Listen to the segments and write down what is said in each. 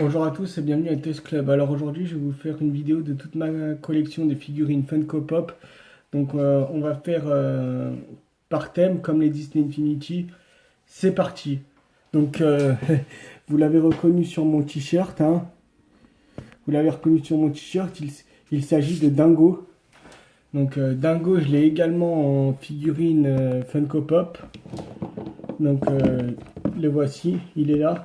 Bonjour à tous et bienvenue à Test Club. Alors aujourd'hui je vais vous faire une vidéo de toute ma collection de figurines Funko Pop. Donc on va faire par thème comme les Disney Infinity. C'est parti. Donc vous l'avez reconnu sur mon t-shirt. Hein. Vous l'avez reconnu sur mon t-shirt. Il s'agit de Dingo. Donc Dingo je l'ai également en figurine Funko Pop. Donc le voici, il est là.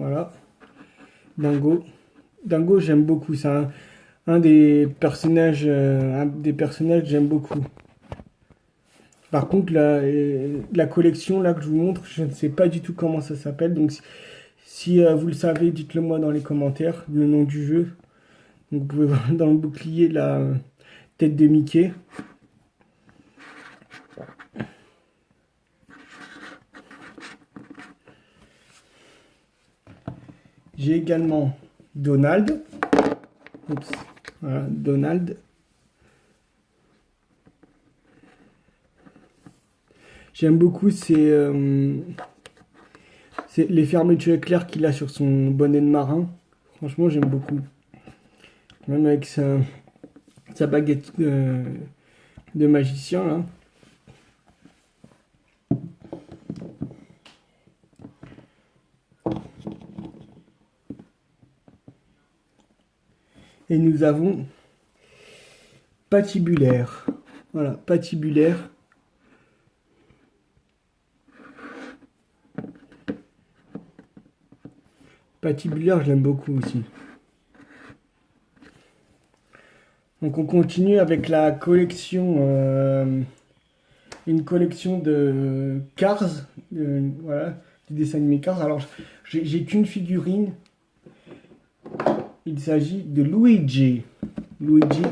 Voilà, Dingo. Dingo, j'aime beaucoup. C'est un des personnages, que j'aime beaucoup. Par contre, la collection là que je vous montre, je ne sais pas du tout comment ça s'appelle. Donc, si vous le savez, dites-le moi dans les commentaires, le nom du jeu. Donc, vous pouvez voir dans le bouclier la tête de Mickey. J'ai également Donald. Oups. Voilà, Donald. J'aime beaucoup les fermetures éclairs qu'il a sur son bonnet de marin. Franchement, j'aime beaucoup. Même avec sa baguette de magicien, là. Et nous avons Patibulaire. Voilà, Patibulaire. Patibulaire, je l'aime beaucoup aussi. Donc on continue avec la collection, une collection de Cars, voilà, du dessin animé Cars. Alors j'ai qu'une figurine, il s'agit de Luigi. Luigi,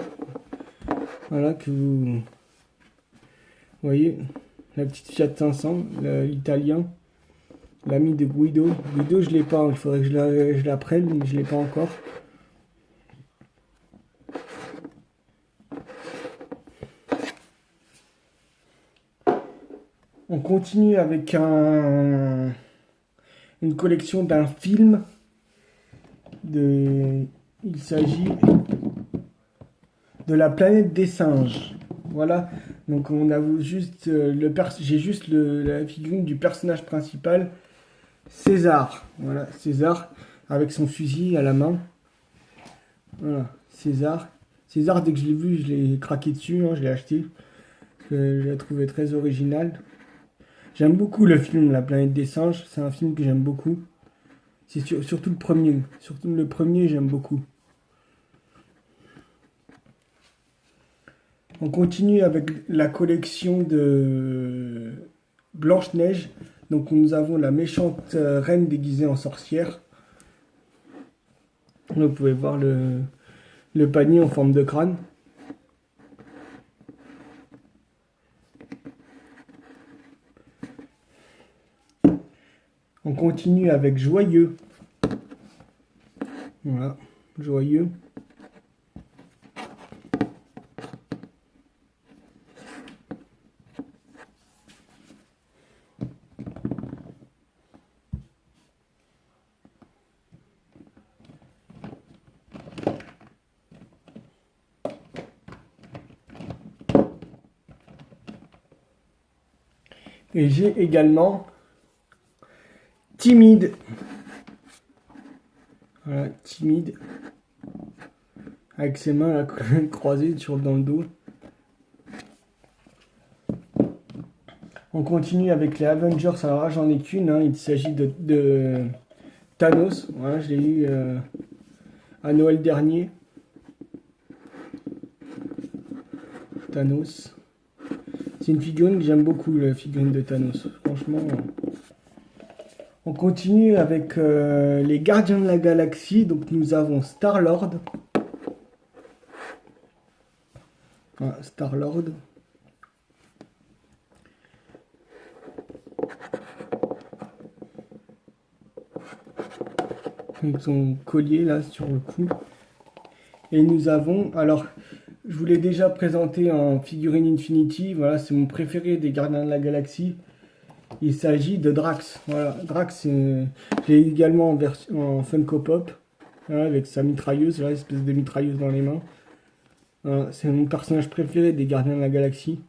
voilà que vous voyez, la petite Fiat 500, l'italien, l'ami de Guido. Guido je l'ai pas, il faudrait que je la prenne, mais je l'ai pas encore. On continue avec une collection d'un film. Il s'agit de la planète des singes. Voilà. Donc on a juste j'ai juste la figurine du personnage principal, César. Voilà, César avec son fusil à la main. Voilà, César. César, dès que je l'ai vu, je l'ai craqué dessus, hein, je l'ai acheté. Je l'ai trouvé très original. J'aime beaucoup le film La planète des singes, c'est un film que j'aime beaucoup. C'est surtout le premier. Surtout le premier, j'aime beaucoup. On continue avec la collection de Blanche-Neige. Donc nous avons la méchante reine déguisée en sorcière. Là, vous pouvez voir le panier en forme de crâne. On continue avec Joyeux. Voilà, Joyeux. Et j'ai également Timide. Voilà, Timide. Avec ses mains là, croisées dans le dos. On continue avec les Avengers. Alors là, j'en ai qu'une. Hein. Il s'agit de Thanos. Voilà, je l'ai eu à Noël dernier. Thanos. C'est une figurine que j'aime beaucoup, la figurine de Thanos. Franchement. On continue avec les Gardiens de la Galaxie. Donc nous avons Star-Lord. Voilà, Star-Lord. Avec son collier là sur le cou. Et nous avons, alors je vous l'ai déjà présenté en figurine Infinity, voilà, c'est mon préféré des Gardiens de la Galaxie. Il s'agit de Drax. Voilà, Drax, j'ai également en Funko Pop, voilà, avec sa mitrailleuse, là, espèce de mitrailleuse dans les mains. Voilà, c'est mon personnage préféré des Gardiens de la Galaxie.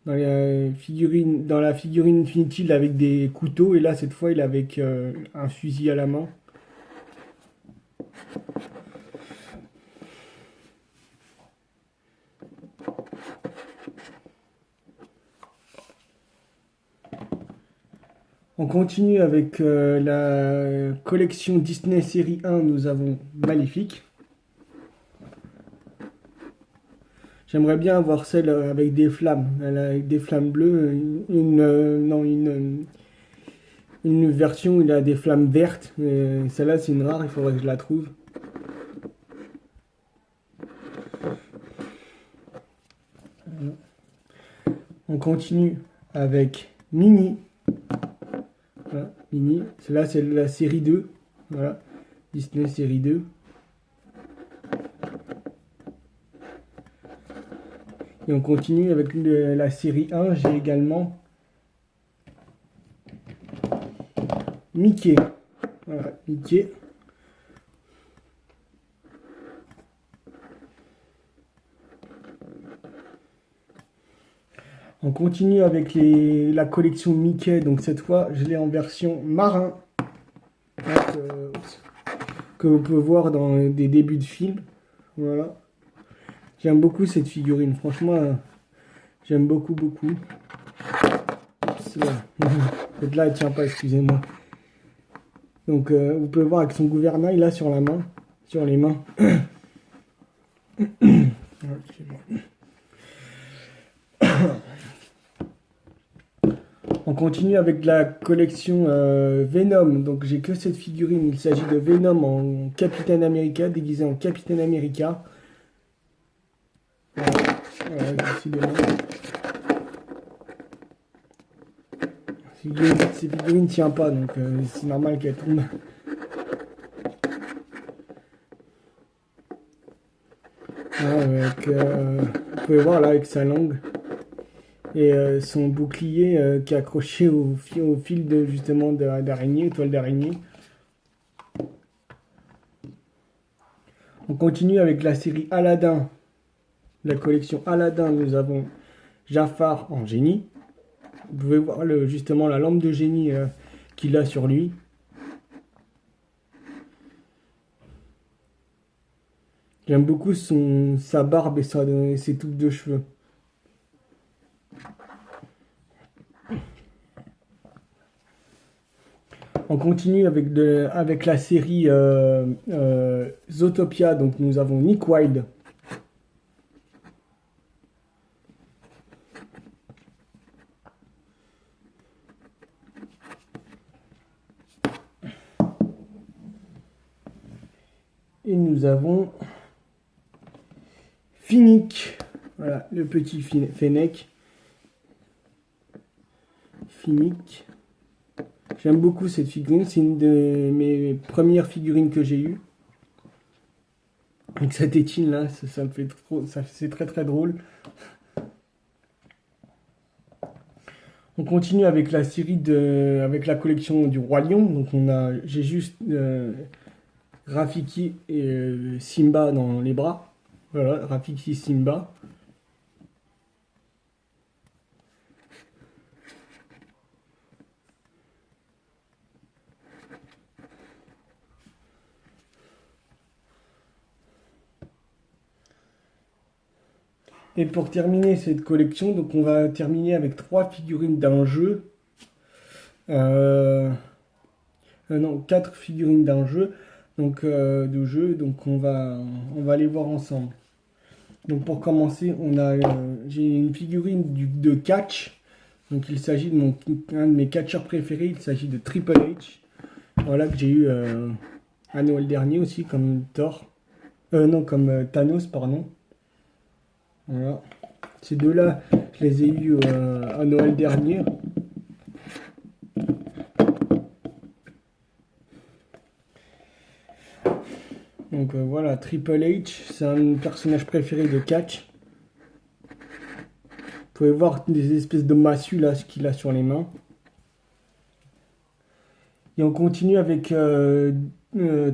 Dans la figurine Infinity, il est avec des couteaux, et là, cette fois, il est avec un fusil à la main. On continue avec la collection Disney série 1, nous avons Maléfique. J'aimerais bien avoir celle avec des flammes, avec des flammes bleues, une version où il a des flammes vertes, mais celle-là c'est une rare, il faudrait que je la trouve. On continue avec Mini. Voilà, Mini. Celle-là c'est la série 2. Voilà, Disney série 2. Et on continue avec la série 1. J'ai également Mickey. Voilà, Mickey. On continue avec la collection Mickey. Donc cette fois, je l'ai en version marin. Que vous pouvez voir dans des débuts de film. Voilà. J'aime beaucoup cette figurine. Franchement, j'aime beaucoup. Oups, là, elle tient pas, excusez-moi. Donc, vous pouvez voir avec son gouvernail là sur la main, sur les mains. On continue avec la collection Venom. Donc, j'ai que cette figurine. Il s'agit de Venom en Capitaine America, déguisé en Capitaine America. Voilà, décidément. Ces figurines ne tiennent pas, donc c'est normal qu'elles tombent. Voilà, vous pouvez voir là avec sa langue et son bouclier qui est accroché au fil de justement d'araignée, toile d'araignée. On continue avec la série Aladdin. La collection Aladdin, nous avons Jafar en génie. Vous pouvez voir justement la lampe de génie qu'il a sur lui. J'aime beaucoup sa barbe et ses touffes de cheveux. On continue avec la série Zootopia. Donc nous avons Nick Wilde. Et nous avons Finnick. Voilà, le petit Fennec. Finnick. J'aime beaucoup cette figurine. C'est une de mes premières figurines que j'ai eues. Avec sa tétine là, ça me fait trop. C'est très drôle. On continue avec la série avec la collection du Roi Lion. Donc j'ai juste Rafiki et Simba dans les bras. Voilà, Rafiki Simba. Et pour terminer cette collection, donc on va terminer avec 3 figurines d'un jeu. Non, 4 figurines d'un jeu. Donc donc on va les voir ensemble. Donc pour commencer, j'ai une figurine de catch. Donc il s'agit de un de mes catcheurs préférés. Il s'agit de Triple H. Voilà, que j'ai eu à Noël dernier aussi, comme Thor. Non, comme Thanos, pardon. Voilà. Ces deux-là, je les ai eus à Noël dernier. Donc voilà, Triple H, c'est un personnage préféré de catch. pouvez voir des espèces de massues là, ce qu'il a sur les mains. Et on continue avec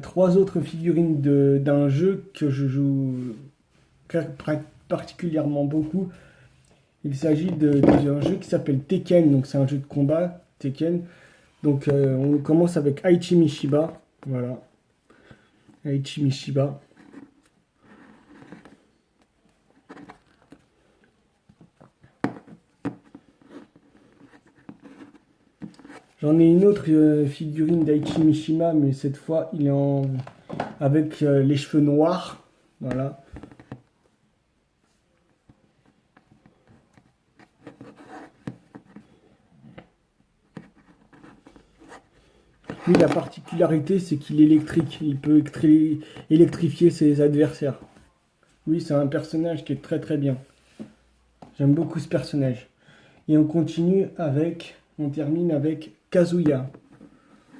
3 autres figurines d'un jeu que je joue particulièrement beaucoup. Il s'agit d'un jeu qui s'appelle Tekken, donc c'est un jeu de combat, Tekken. Donc on commence avec Aichi Mishiba, voilà, Aichi Mishiba. J'en ai une autre figurine d'Aichi Mishima, mais cette fois il est avec les cheveux noirs, voilà. Lui, la particularité, c'est qu'il est électrique. Il peut électrifier ses adversaires. Oui, c'est un personnage qui est très très bien. J'aime beaucoup ce personnage. Et on termine avec Kazuya.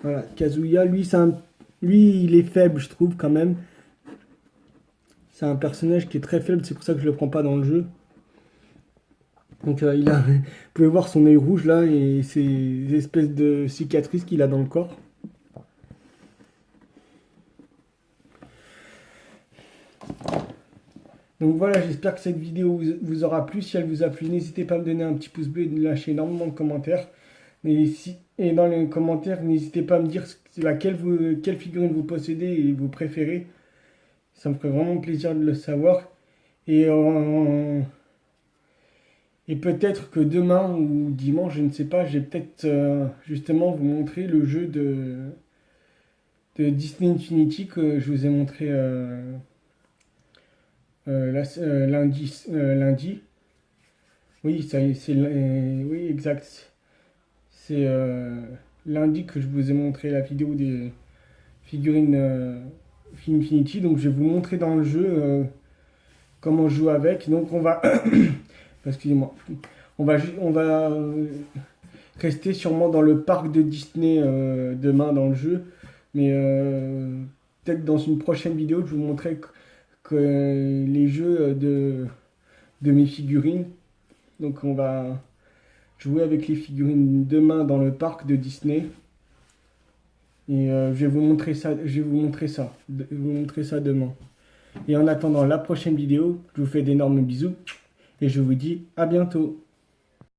Voilà, Kazuya, lui, il est faible, je trouve, quand même. C'est un personnage qui est très faible, c'est pour ça que je le prends pas dans le jeu. Donc vous pouvez voir son œil rouge là et ces espèces de cicatrices qu'il a dans le corps. Donc voilà, j'espère que cette vidéo vous aura plu. Si elle vous a plu, n'hésitez pas à me donner un petit pouce bleu et de lâcher énormément de commentaires. Et dans les commentaires, n'hésitez pas à me dire quelle figurine vous possédez et vous préférez. Ça me ferait vraiment plaisir de le savoir. Et peut-être que demain ou dimanche, je ne sais pas, je vais peut-être justement vous montrer le jeu de Disney Infinity que je vous ai montré lundi. Oui, oui, exact. C'est lundi que je vous ai montré la vidéo des figurines Infinity. Donc je vais vous montrer dans le jeu comment jouer avec. Donc on va... Excusez-moi. On va rester sûrement dans le parc de Disney demain dans le jeu. Mais peut-être dans une prochaine vidéo, je vous montrerai que les jeux de mes figurines. Donc on va jouer avec les figurines demain dans le parc de Disney. Et je vais vous montrer ça. Je vais vous montrer ça demain. Et en attendant la prochaine vidéo, je vous fais d'énormes bisous. Et je vous dis à bientôt.